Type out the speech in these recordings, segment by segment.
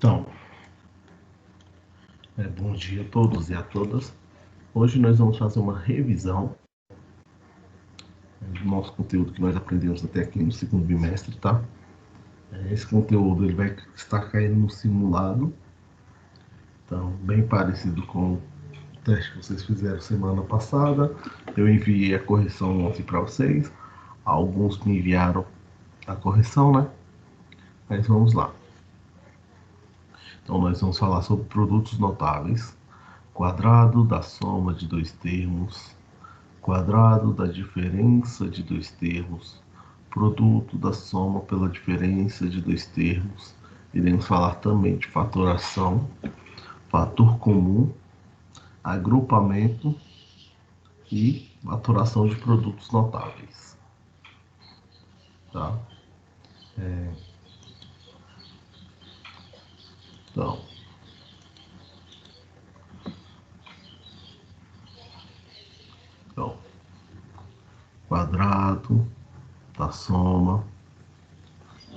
Então, bom dia a todos e a todas. Hoje nós vamos fazer uma revisão do nosso conteúdo que nós aprendemos até aqui no segundo bimestre, tá? Esse conteúdo ele vai estar caindo no simulado, então bem parecido com o teste que vocês fizeram semana passada. Eu enviei a correção ontem para vocês, alguns me enviaram a correção, né? Mas vamos lá. Então nós vamos falar sobre produtos notáveis, quadrado da soma de dois termos, quadrado da diferença de dois termos, produto da soma pela diferença de dois termos. Iremos falar também de fatoração, fator comum, agrupamento e fatoração de produtos notáveis. Tá? Então, quadrado da soma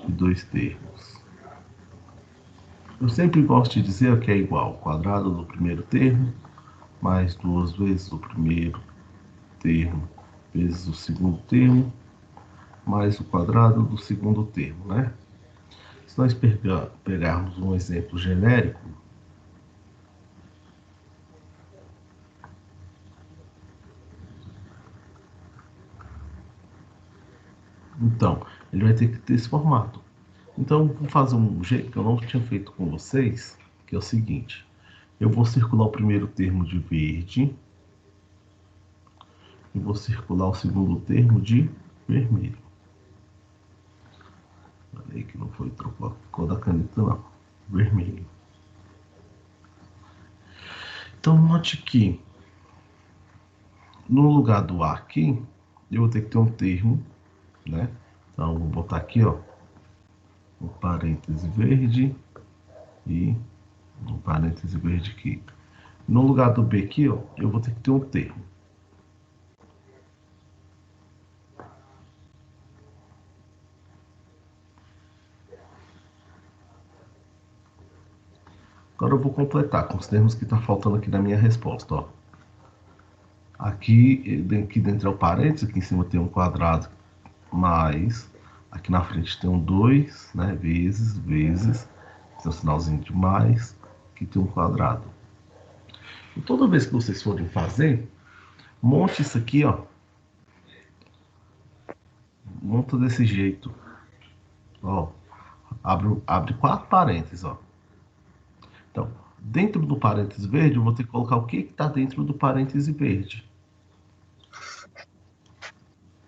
de dois termos. Eu sempre gosto de dizer que é igual ao quadrado do primeiro termo mais duas vezes o primeiro termo vezes o segundo termo mais o quadrado do segundo termo, né? Se nós pegarmos um exemplo genérico, então ele vai ter que ter esse formato. Então vou fazer um jeito que eu não tinha feito com vocês, que é o seguinte: eu vou circular o primeiro termo de verde e vou circular o segundo termo de vermelho. Falei que não foi trocar a cor da caneta, não. Vermelho. Então note que no lugar do A aqui, eu vou ter que ter um termo, né? Então vou botar aqui, ó, um parêntese verde e um parêntese verde aqui. No lugar do B aqui, ó, eu vou ter que ter um termo. Agora eu vou completar com os termos que está faltando aqui na minha resposta, ó. Aqui dentro é o parênteses, aqui em cima tem um quadrado mais, aqui na frente tem um 2, né, vezes, tem um sinalzinho de mais, aqui tem um quadrado. E toda vez que vocês forem fazer, monte isso aqui, ó. Monta desse jeito. Ó, abre 4 parênteses, ó. Então, dentro do parêntese verde, eu vou ter que colocar o que está dentro do parêntese verde.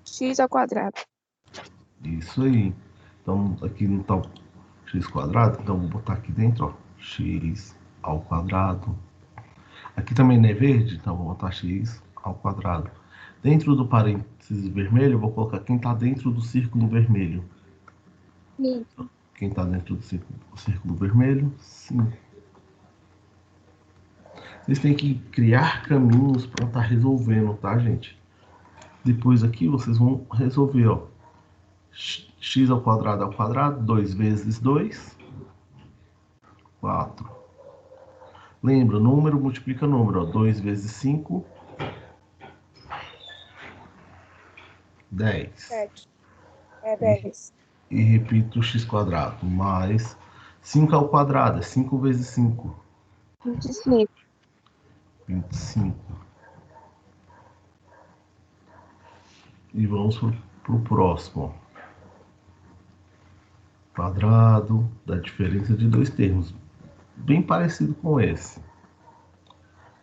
X ao quadrado. Isso aí. Então, aqui não está x quadrado, então vou botar aqui dentro, ó, x ao quadrado. Aqui também não é verde, então vou botar x ao quadrado. Dentro do parênteses vermelho, eu vou colocar quem está dentro do círculo vermelho. Quem está dentro do círculo vermelho, 5. Vocês têm que criar caminhos para estar resolvendo, tá, gente? Depois aqui vocês vão resolver, ó. X ao quadrado, 2 vezes 2, 4. Lembra, número multiplica número, ó. 2 vezes 5, 10. 7. É 10. E repito o x quadrado, mais 5 ao quadrado, é 5 vezes 5. 25. 25. E vamos para o próximo. Quadrado da diferença de dois termos. Bem parecido com esse.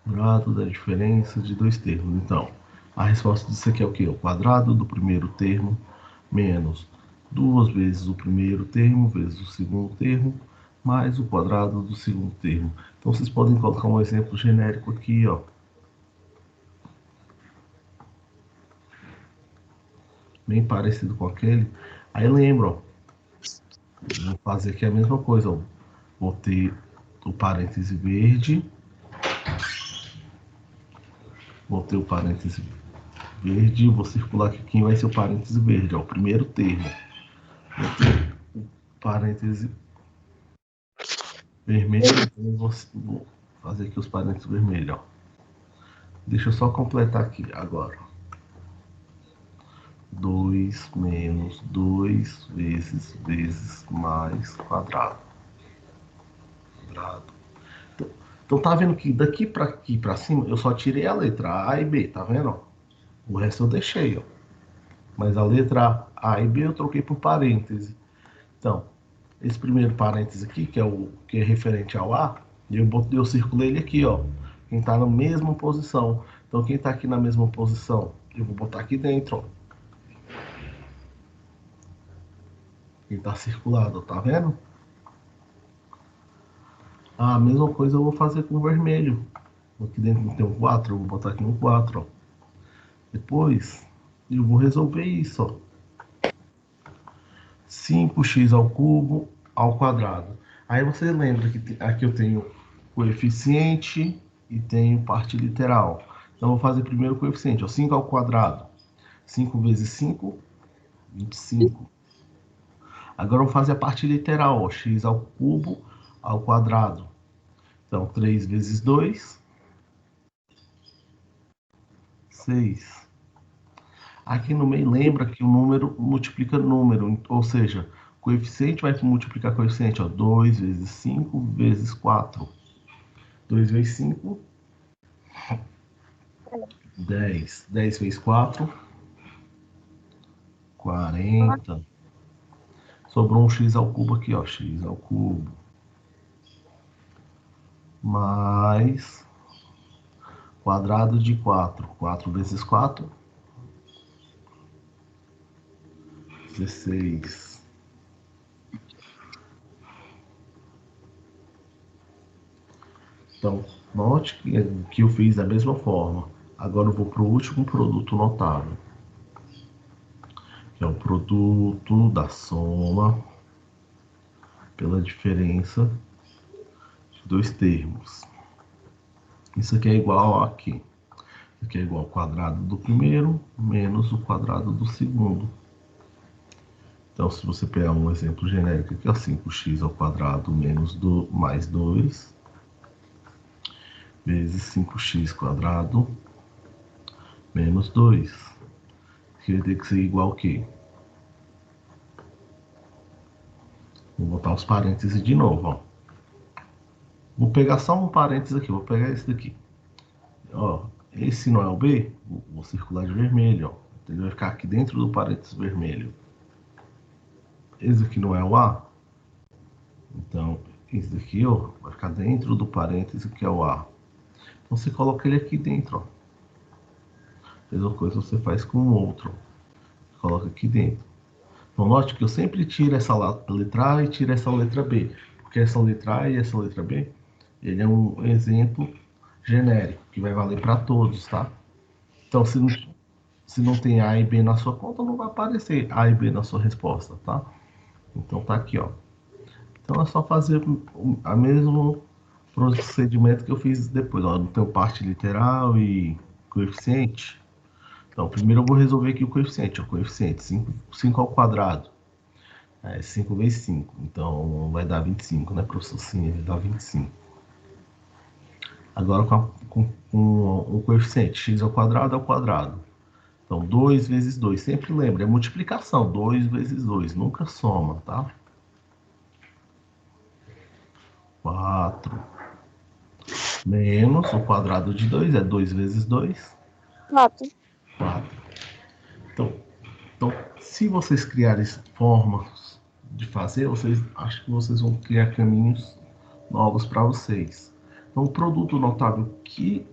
Quadrado da diferença de dois termos. Então, a resposta disso aqui é o quê? O quadrado do primeiro termo menos 2 vezes o primeiro termo vezes o segundo termo mais o quadrado do segundo termo. Então, vocês podem colocar um exemplo genérico aqui, ó. Bem parecido com aquele. Aí lembra, ó. Vou fazer aqui a mesma coisa, ó. Vou ter o parêntese verde. Vou ter o parêntese verde. Vou circular aqui quem vai ser o parêntese verde, ó. O primeiro termo. Vou ter o parêntese vermelho, eu vou fazer aqui os parênteses vermelhos, ó. Deixa eu só completar aqui agora. 2 menos 2 vezes mais quadrado. Então tá vendo que daqui para aqui para cima eu só tirei a letra A e B, tá vendo? O resto eu deixei, ó. Mas a letra A e B eu troquei por parêntese. Então, esse primeiro parêntese aqui, que é referente ao A, eu circulei ele aqui, ó. Quem está na mesma posição. Então, quem está aqui na mesma posição, eu vou botar aqui dentro, ó. Quem está circulado, tá vendo? A mesma coisa eu vou fazer com o vermelho. Aqui dentro tem um 4, eu vou botar aqui um 4, ó. Depois, eu vou resolver isso, ó. 5x ao cubo ao quadrado. Aí você lembra que aqui eu tenho coeficiente e tenho parte literal. Então, eu vou fazer primeiro o coeficiente, ó, 5 ao quadrado. 5 vezes 5, 25. Agora, eu vou fazer a parte literal, ó, x ao cubo ao quadrado. Então, 3 vezes 2, 6. Aqui no meio, lembra que o número multiplica número, ou seja, coeficiente vai multiplicar coeficiente, ó, 2 vezes 5 vezes 4. 2 vezes 5, 10. 10 vezes 4, 40. Sobrou um x ao cubo aqui, ó, x ao cubo. Mais quadrado de 4. 4 vezes 4, 16. Então, note que eu fiz da mesma forma. Agora eu vou para o último produto notável, que é o produto da soma pela diferença de dois termos. Isso aqui é igual a aqui. Isso aqui é igual ao quadrado do primeiro menos o quadrado do segundo. Então, se você pegar um exemplo genérico aqui, ó, 5x ao quadrado menos mais 2 vezes 5x quadrado menos 2. Que vai ter que ser igual a quê? Vou botar os parênteses de novo, ó. Vou pegar só um parênteses aqui, vou pegar esse daqui. Ó, esse não é o B, vou circular de vermelho, ó. Ele vai ficar aqui dentro do parênteses vermelho. Esse aqui não é o A, então esse daqui, ó, vai ficar dentro do parênteses que é o A. Então você coloca ele aqui dentro, ó. Mesma coisa você faz com o outro. Coloca aqui dentro. Então note que eu sempre tiro essa letra A e tiro essa letra B. Porque essa letra A e essa letra B, ele é um exemplo genérico, que vai valer para todos, tá? Então se não tem A e B na sua conta, não vai aparecer A e B na sua resposta, tá? Então tá aqui, ó. Então é só fazer a mesmo procedimento que eu fiz depois, ó. Não tem parte literal e coeficiente. Então, primeiro eu vou resolver aqui o coeficiente. O coeficiente 5 ao quadrado. É 5 vezes 5. Então, vai dar 25, né, professor? Sim, ele dá 25. Agora, com o coeficiente x ao quadrado. Então, 2 vezes 2. Sempre lembra, é multiplicação. 2 vezes 2. Nunca soma, tá? 4. Menos o quadrado de 2 é 2 vezes 2. 4. 4. Então, se vocês criarem formas de fazer, acho que vocês vão criar caminhos novos para vocês. Então, o produto notável que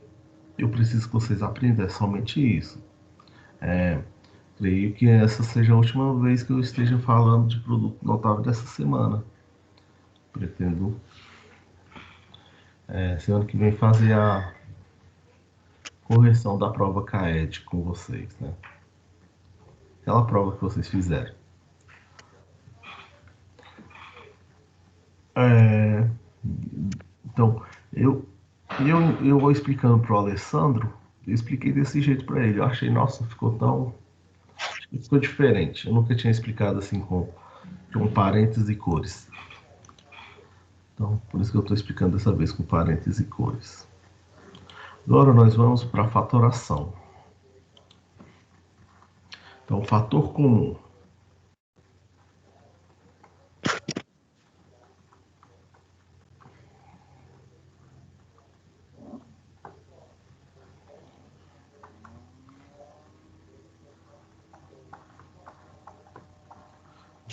eu preciso que vocês aprendam é somente isso. Creio que essa seja a última vez que eu esteja falando de produto notável dessa semana. Pretendo semana que vem fazer a correção da prova CAED com vocês, né? Aquela prova que vocês fizeram. Então, eu vou explicando para o Alessandro, eu expliquei desse jeito para ele. Eu achei, nossa, ficou diferente. Eu nunca tinha explicado assim com parênteses e cores. Então, por isso que eu estou explicando dessa vez com parênteses e cores. Agora nós vamos para a fatoração. Então, fator comum.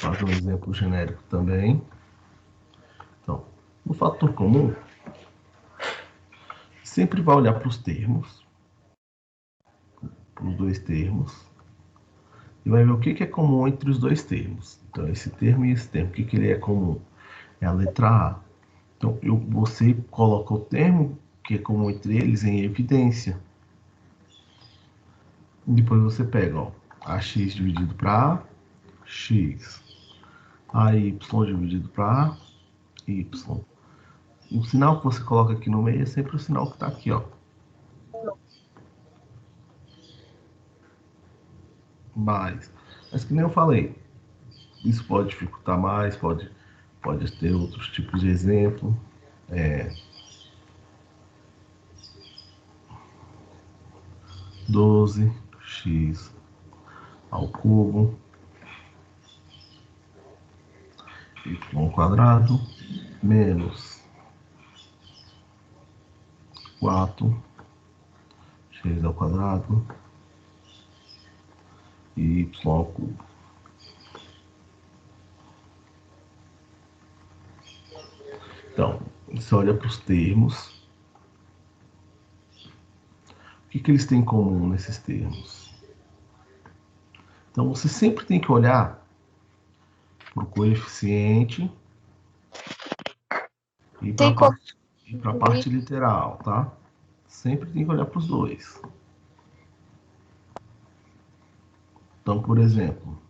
Vou fazer um exemplo genérico também. Então, no fator comum, sempre vai olhar para os termos, para os dois termos, e vai ver o que é comum entre os dois termos. Então, esse termo e esse termo, o que ele é comum? É a letra A. Então, você coloca o termo que é comum entre eles em evidência. E depois você pega, ó, AX dividido para A, X. AY dividido para A, Y. O sinal que você coloca aqui no meio é sempre o sinal que está aqui, ó. Mais. Mas que nem eu falei, isso pode dificultar mais, pode ter outros tipos de exemplo. 12x ao cubo y quadrado menos 4x ao quadrado e y ao cubo. Então, você olha para os termos. O que eles têm em comum nesses termos? Então, você sempre tem que olhar para o coeficiente e para Tem como a parte literal, tá? Sempre tem que olhar para os dois. Então, por exemplo,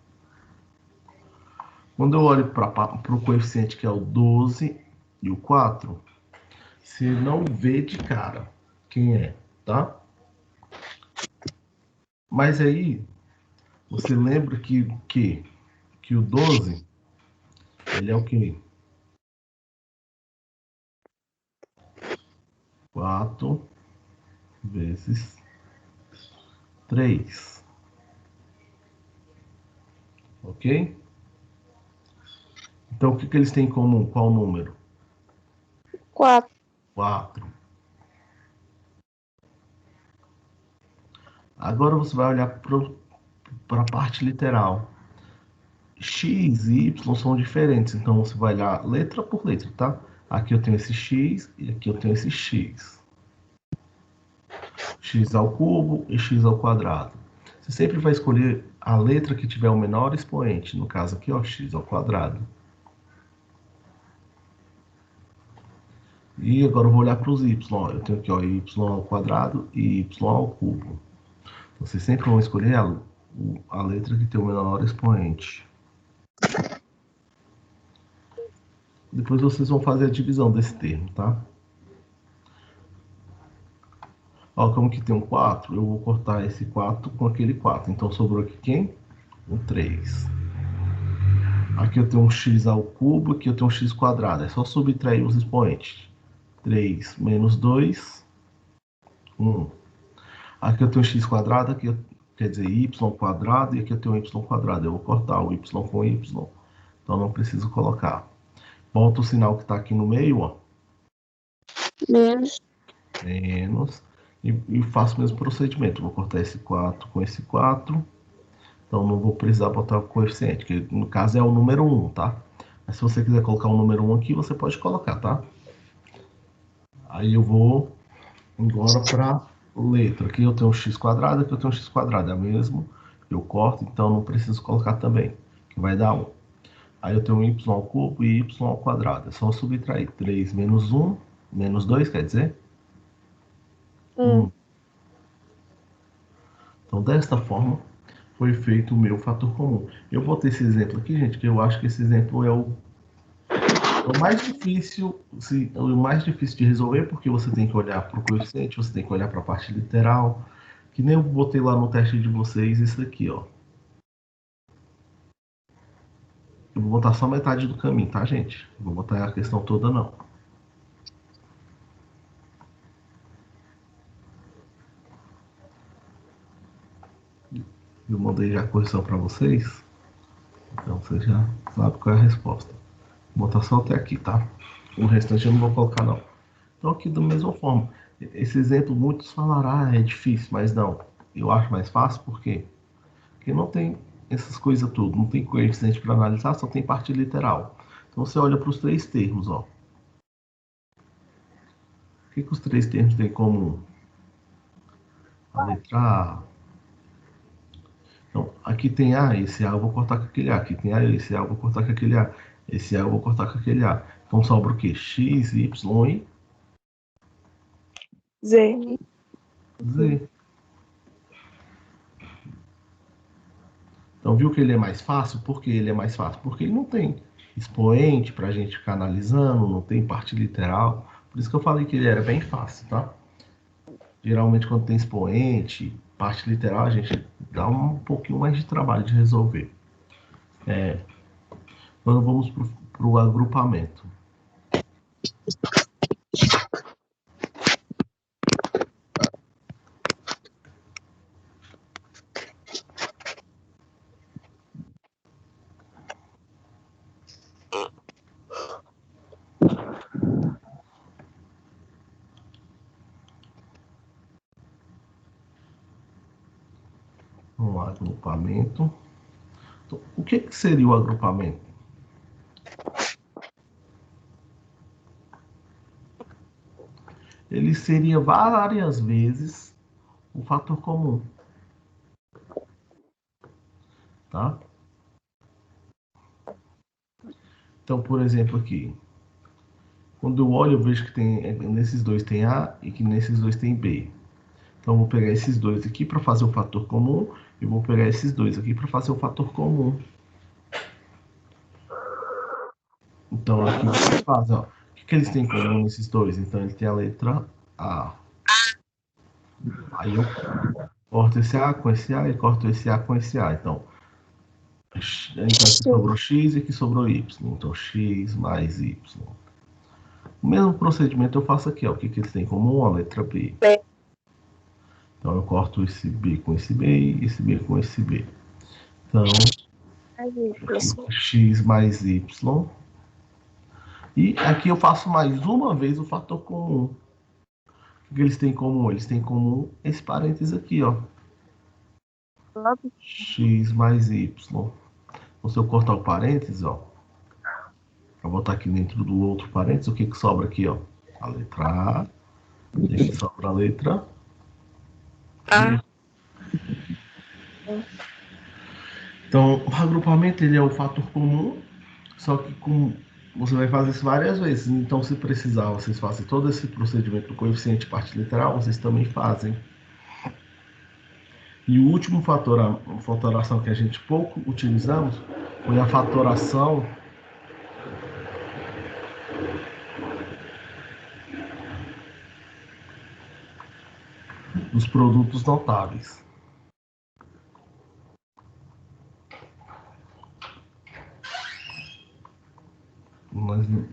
quando eu olho para o coeficiente que é o 12 e o 4, você não vê de cara quem é, tá? Mas aí, você lembra que o 12, ele é o quê? 4 vezes 3. Ok? Então, o que eles têm em comum? Qual número? 4. 4. Agora você vai olhar para a parte literal. X e Y são diferentes, então você vai olhar letra por letra, tá? Aqui eu tenho esse X e aqui eu tenho esse X. X ao cubo e X ao quadrado. Você sempre vai escolher a letra que tiver o menor expoente, no caso aqui, ó, X ao quadrado. E agora eu vou olhar para os Y, ó. Eu tenho aqui, ó, Y ao quadrado e Y ao cubo. Vocês sempre vão escolher a letra que tem o menor expoente. Depois vocês vão fazer a divisão desse termo, tá? Ó, como que tem um 4, eu vou cortar esse 4 com aquele 4. Então sobrou aqui quem? Um 3. Aqui eu tenho um x ao cubo, aqui eu tenho um x quadrado. É só subtrair os expoentes. 3 menos 2, 1. Aqui eu tenho x quadrado, aqui quer dizer y quadrado, e aqui eu tenho y quadrado. Eu vou cortar o y com y, então não preciso colocar. Volta o sinal que está aqui no meio, ó. Menos. Menos. E faço o mesmo procedimento. Vou cortar esse 4 com esse 4. Então não vou precisar botar o coeficiente, que no caso é o número 1, tá? Mas se você quiser colocar o número 1 aqui, você pode colocar, tá? Aí eu vou agora para letra. Aqui eu tenho um x quadrado, aqui eu tenho um x quadrado. É o mesmo. Eu corto, então não preciso colocar também, que vai dar 1. Aí eu tenho y ao cubo e y ao quadrado. É só subtrair. 3 menos 1, menos 2, quer dizer? 1. Então, desta forma, foi feito o meu fator comum. Eu botei esse exemplo aqui, gente, que eu acho que esse exemplo é o mais difícil, o mais difícil de resolver, porque você tem que olhar para o coeficiente, você tem que olhar para a parte literal, que nem eu botei lá no teste de vocês, isso daqui, ó. Eu vou botar só metade do caminho, tá, gente? Não vou botar a questão toda, não. Eu mandei já a correção para vocês. Então você já sabe qual é a resposta. Vou botar só até aqui, tá? O restante eu não vou colocar não. Então aqui da mesma forma. Esse exemplo muitos falarão, ah, é difícil, mas não. Eu acho mais fácil por quê? Porque não tem essas coisas tudo, não tem coeficiente para analisar, só tem parte literal. Então você olha para os três termos, ó. O que os três termos têm em comum? A letra A. Então, aqui tem A, esse A eu vou cortar com aquele A. Aqui tem A, esse A eu vou cortar com aquele A. Esse A eu vou cortar com aquele A. Então sobra o quê? X, Y e Z. Z. Então viu que ele é mais fácil? Por que ele é mais fácil? Porque ele não tem expoente para a gente ficar analisando, não tem parte literal. Por isso que eu falei que ele era bem fácil, tá? Geralmente quando tem expoente, parte literal, a gente dá um pouquinho mais de trabalho de resolver. Agora vamos para o agrupamento. Um agrupamento. Então, o que seria o agrupamento? Ele seria várias vezes o fator comum, tá? Então, por exemplo, aqui, quando eu olho, eu vejo que nesses dois tem A e que nesses dois tem B. Então, eu vou pegar esses dois aqui para fazer o fator comum e vou pegar esses dois aqui para fazer o fator comum. Então, aqui você faz, ó. O que eles têm em comum nesses dois? Então, ele tem a letra A. Aí eu corto esse A com esse A e corto esse A com esse A. Então aqui sobrou X e aqui sobrou Y. Então, X mais Y. O mesmo procedimento eu faço aqui, ó. O que eles têm em comum? A letra B. Então, eu corto esse B com esse B e esse B com esse B. Então, X mais Y. E aqui eu faço mais uma vez o fator comum. O que eles têm em comum? Eles têm em comum esse parênteses aqui, ó. X mais Y. Então, se eu cortar o parênteses, ó, para botar aqui dentro do outro parênteses, o que sobra aqui, ó? A letra A. E aqui sobra a letra B. Então, o agrupamento ele é o fator comum, só que você vai fazer isso várias vezes. Então, se precisar, vocês fazem todo esse procedimento do coeficiente parte literal, vocês também fazem. E o último fatoração que a gente pouco utilizamos foi a fatoração dos produtos notáveis.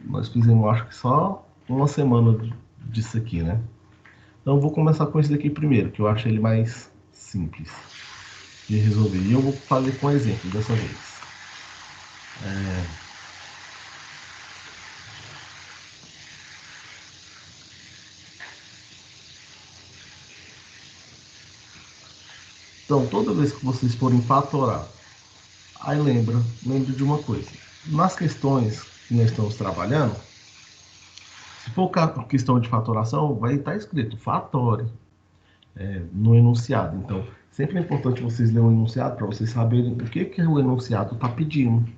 Nós fizemos, acho que só uma semana disso aqui, né? Então, eu vou começar com esse daqui primeiro, que eu acho ele mais simples de resolver. E eu vou fazer com exemplo dessa vez. Então, toda vez que vocês forem fatorar, aí lembre de uma coisa. Nas questões que nós estamos trabalhando, se for questão de fatoração, vai estar escrito fatore no enunciado. Então, sempre é importante vocês lerem o enunciado para vocês saberem o que o enunciado está pedindo.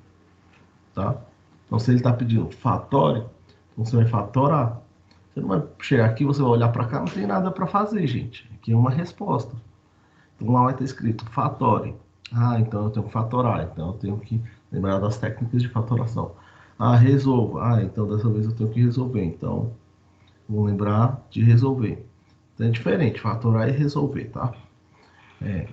Tá? Então, se ele está pedindo fatore, então você vai fatorar. Você não vai chegar aqui, você vai olhar para cá, não tem nada para fazer, gente. Aqui é uma resposta. Então, lá vai ter escrito fatore. Ah, então eu tenho que fatorar. Então, eu tenho que lembrar das técnicas de fatoração. Ah, resolva. Ah, então dessa vez eu tenho que resolver. Então, vou lembrar de resolver. Então, é diferente, fatorar e resolver, tá?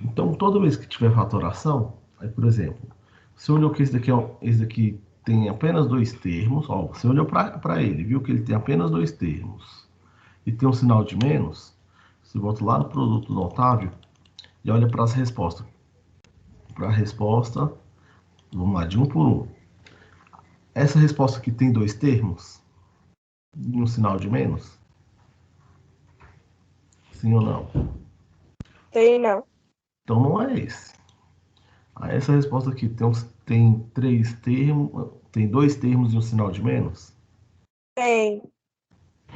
Então, toda vez que tiver fatoração, aí, por exemplo, você olhou que esse daqui tem apenas dois termos, ó, você olhou para ele, viu que ele tem apenas dois termos e tem um sinal de menos, você volta lá no produto notável e olha para as respostas. para a resposta. Vamos lá, de um por um. Essa resposta aqui tem dois termos? E um sinal de menos? Sim ou não? Tem não. Então não é esse. Essa resposta aqui tem três termos, tem dois termos e um sinal de menos? Tem.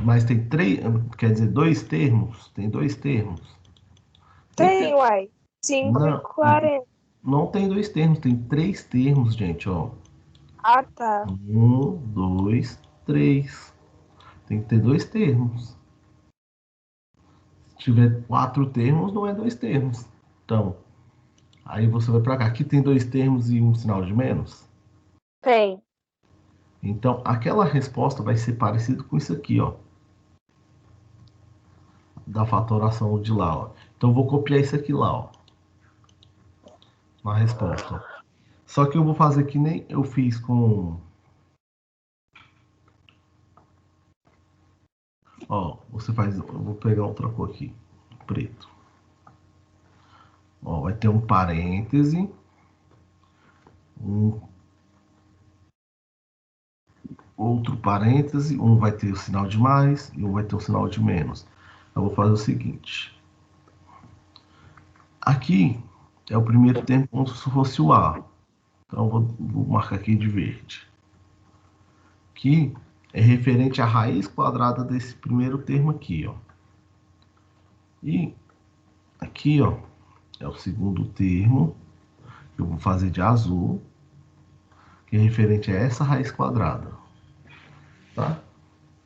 Mas tem três, quer dizer, dois termos? Tem dois termos. Tem, uai. 5 e Não, 40. não tem dois termos, tem três termos, gente, ó. Ah, tá. Um, dois, três. Tem que ter dois termos. Se tiver quatro termos, não é dois termos. Então, aí você vai para cá. Aqui tem dois termos e um sinal de menos. Tem. Então, aquela resposta vai ser parecida com isso aqui, ó. Da fatoração de lá, ó. Então, eu vou copiar isso aqui lá, ó. Na resposta, ó. Só que eu vou fazer que nem eu fiz com... Ó, você faz... Eu vou pegar outra cor aqui. Preto. Ó, vai ter um parêntese. Um outro parêntese. Um vai ter o sinal de mais e um vai ter o sinal de menos. Eu vou fazer o seguinte. Aqui é o primeiro termo como se fosse o A. Então, eu vou marcar aqui de verde. Que é referente à raiz quadrada desse primeiro termo aqui, ó. E aqui, ó, é o segundo termo, que eu vou fazer de azul, que é referente a essa raiz quadrada, tá?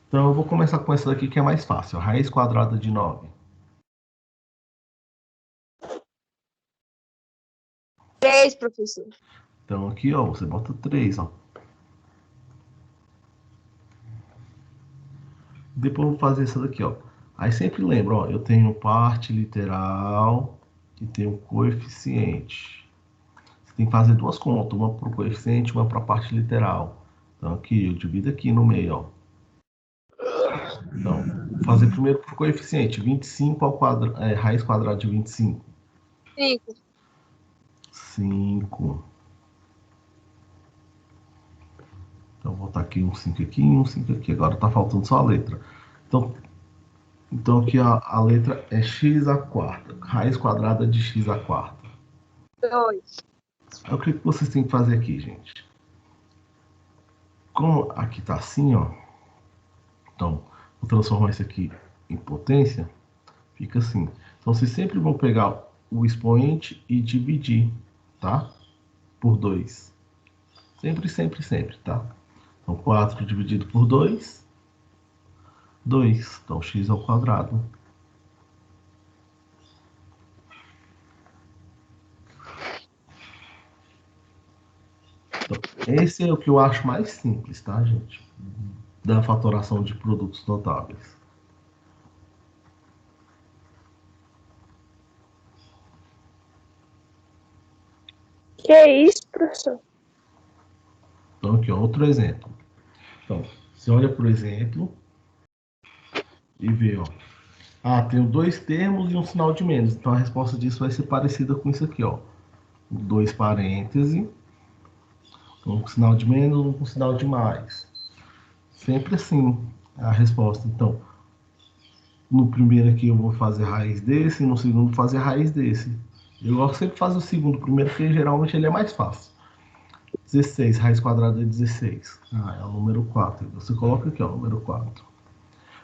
Então, eu vou começar com essa daqui que é mais fácil, a raiz quadrada de 9. 3, professor. Então, aqui, ó, você bota 3, ó. Depois eu vou fazer essa daqui, ó. Aí sempre lembra, ó, eu tenho parte literal e tenho coeficiente. Você tem que fazer duas contas, uma para o coeficiente e uma para a parte literal. Então aqui, eu divido aqui no meio, ó. Então, vou fazer primeiro para o coeficiente, 25 ao quadrado, raiz quadrada de 25. 5. 5. Então, vou botar aqui um 5 aqui e um 5 aqui. Agora tá faltando só a letra. Então aqui a letra é x à quarta. Raiz quadrada de x à quarta. 2. Aí o que vocês têm que fazer aqui, gente? Como aqui tá assim, ó. Então, vou transformar isso aqui em potência. Fica assim. Então, vocês sempre vão pegar o expoente e dividir, tá? Por 2. Sempre, sempre, sempre, tá? Então, 4 dividido por 2, 2. Então, x ao quadrado. Então, esse é o que eu acho mais simples, tá, gente? Da fatoração de produtos notáveis. Que é isso, professor? Então, aqui, ó, outro exemplo. Então, você olha, por exemplo, e vê, ó. Ah, tenho dois termos e um sinal de menos. Então, a resposta disso vai ser parecida com isso aqui, ó. Dois parênteses, um com sinal de menos, um com sinal de mais. Sempre assim a resposta. Então, no primeiro aqui eu vou fazer raiz desse, no segundo fazer raiz desse. Eu gosto sempre de fazer o segundo primeiro, porque geralmente ele é mais fácil. 16, raiz quadrada de 16. Ah, é o número 4. Você coloca aqui, ó, o número 4.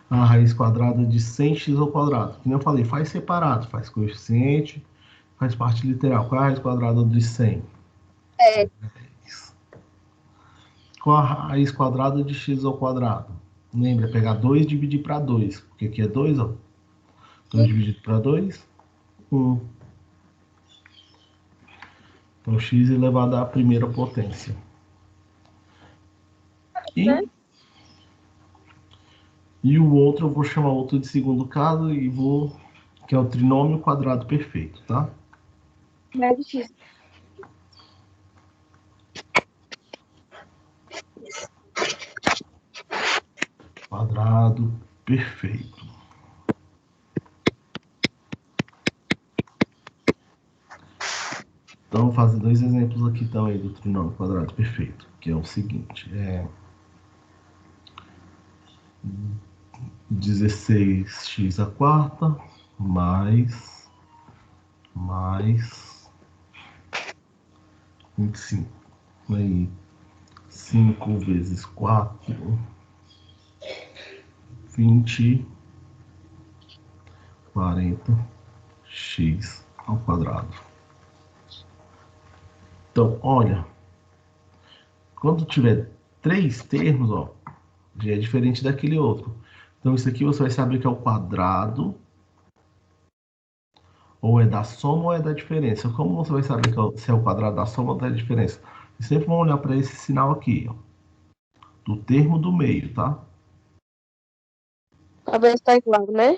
A raiz quadrada de 100x ao quadrado. Como eu falei, faz separado, faz coeficiente, faz parte literal. Qual é a raiz quadrada de 100? É. Qual a raiz quadrada de x ao quadrado? Lembra, pegar 2 e dividir para 2. Porque aqui é 2, ó. 2 dividido para 2, 1. Então, x elevado à primeira potência. Né? E o outro eu vou chamar outro de segundo caso e vou... que é o trinômio quadrado perfeito, tá? Não é difícil. Quadrado perfeito. vamos fazer dois exemplos aqui também do trinômio quadrado perfeito, que é o seguinte, 16x à quarta mais 25. Aí, 5 vezes 4, 20, 40, x ao quadrado. Então, olha, quando tiver três termos, ó, já é diferente daquele outro. Então, isso aqui você vai saber que é o quadrado, ou é da soma ou é da diferença. Como você vai saber se é o quadrado da soma ou da diferença? Vocês sempre vão olhar para esse sinal aqui, ó, do termo do meio, tá? Pra ver se tá igual, né?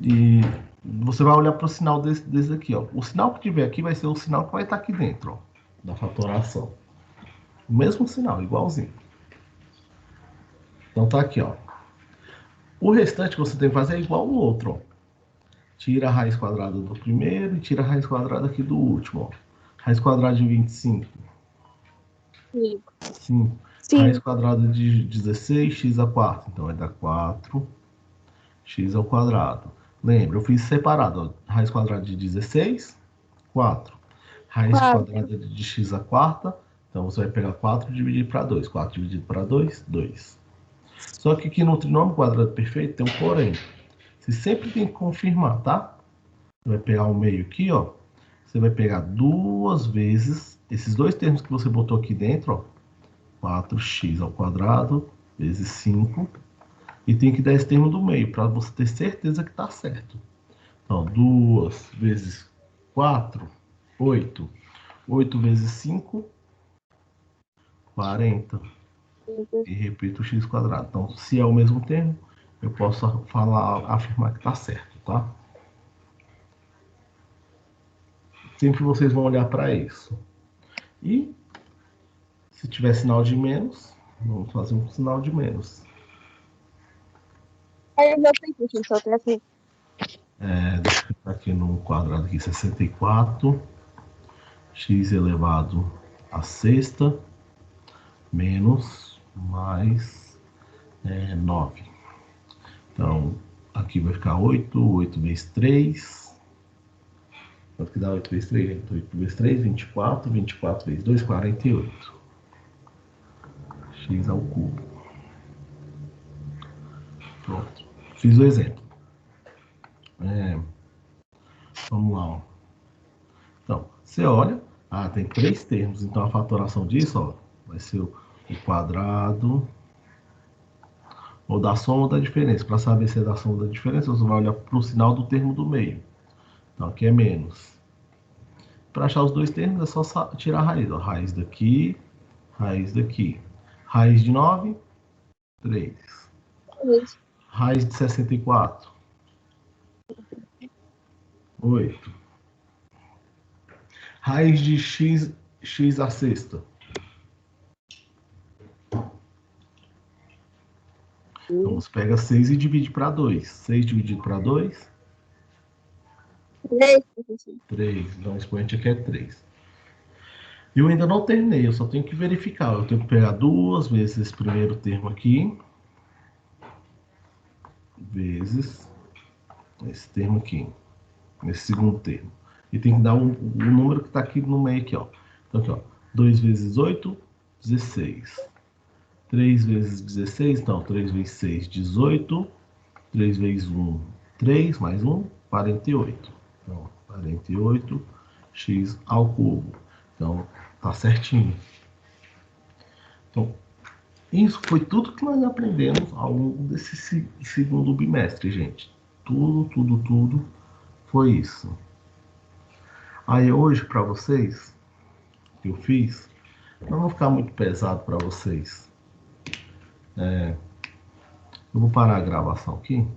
E você vai olhar para o sinal desse aqui, ó. O sinal que tiver aqui vai ser o sinal que vai estar aqui dentro, ó, da fatoração. O mesmo sinal, igualzinho. Então tá aqui, ó. O restante que você tem que fazer é igual ao outro, ó. Tira a raiz quadrada do primeiro e tira a raiz quadrada aqui do último, ó. Raiz quadrada de 25. 5. Raiz Sim. quadrada de 16, x a quarta. Então vai dar 4, x ao quadrado. Lembra, eu fiz separado, ó. Raiz quadrada de 16, 4. Raiz 4. quadrada de x à quarta. Então você vai pegar 4 e dividir para 2. 4 dividido para 2, 2. Só que aqui no trinômio quadrado perfeito tem um porém. Você sempre tem que confirmar, tá? Você vai pegar o meio aqui, ó. Você vai pegar duas vezes esses dois termos que você botou aqui dentro, ó. 4x ao quadrado vezes 5. E tem que dar esse termo do meio, para você ter certeza que está certo. Então, 2 vezes 4, 8. 8 vezes 5, 40. E repito o x quadrado. Então, se é o mesmo termo, eu posso afirmar que está certo, tá? Sempre vocês vão olhar para isso. E, se tiver sinal de menos, vamos fazer um sinal de menos. Aí eu já tenho que só tem assim. Deixa eu clicar aqui no quadrado aqui, 64. X elevado à sexta menos mais 9. Então, aqui vai ficar 8, 8 vezes 3. Quanto que dá 8 vezes 3, gente? 8 vezes 3, 24. 24 vezes 2, 48. X ao cubo. Pronto. Fiz o exemplo. Vamos lá. Ó. Então, você olha. Tem três termos. Então, a fatoração disso, ó, vai ser o quadrado ou da soma ou da diferença. Para saber se é da soma ou da diferença, você vai olhar para o sinal do termo do meio. Então, aqui é menos. Para achar os dois termos, é só tirar a raiz. Ó. Raiz daqui, raiz daqui. Raiz de 9, 3. Raiz de 64, 8. Raiz de x, x à sexta. Então, você pega 6 e divide para 2. 6 dividido para 2, 3. 3. Então, o expoente aqui é 3. Eu ainda não terminei, eu só tenho que verificar. Eu tenho que pegar duas vezes esse primeiro termo aqui, vezes esse termo aqui, esse segundo termo. E tem que dar o número que está aqui no meio aqui, ó. Então aqui, ó, 2 vezes 8, 16. 3 vezes 16, então 3 vezes 6, 18. 3 vezes 1, 3, mais 1, 48. Então, 48 x ao cubo. Então, tá certinho. Então, isso foi tudo que nós aprendemos ao longo desse segundo bimestre, gente. Tudo foi isso. Aí hoje, para vocês, que eu fiz, não vai ficar muito pesado para vocês. Eu vou parar a gravação aqui.